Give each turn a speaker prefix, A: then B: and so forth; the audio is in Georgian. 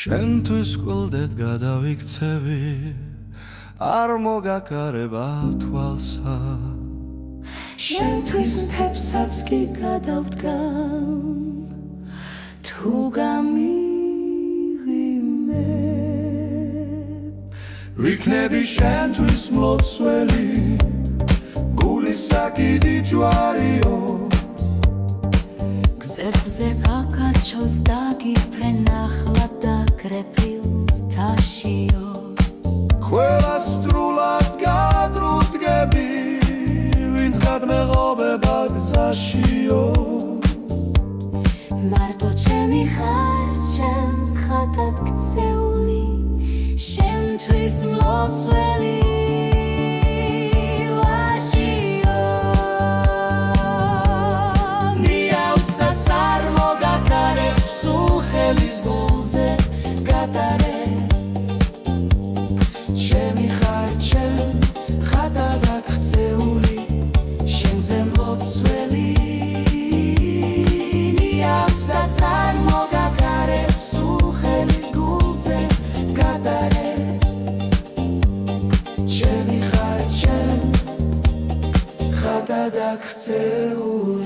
A: შენთვის გველდეთ გადავიქცევი არ მოგაკარება თვალსა
B: შენთვის მთებსაც კი გადავდგან თუ გამივიმებ
A: ვიქნები შენთვის მლოცველი გულის საკიდი ჯვარიო
B: გზებზე გაკაჩოს დაგიფრენ ახლა და გრეფილს თაშიო
A: ყველა სტრულად გადრუდგები ვინც გადმეღობება გზაშიო
B: მარტო ჩემი ხარ ჩემ ხატად გწეული შენთვის მლოცველი ხელის გულზე გატარე ჩემი ხარ ჩემ ხატად აქცეული შენზე მლოცველი ნიავსაც არ მოგაკარებ სულ ხელის გულზე გატარე ჩემი ხარ ჩემ ხატად აქცეული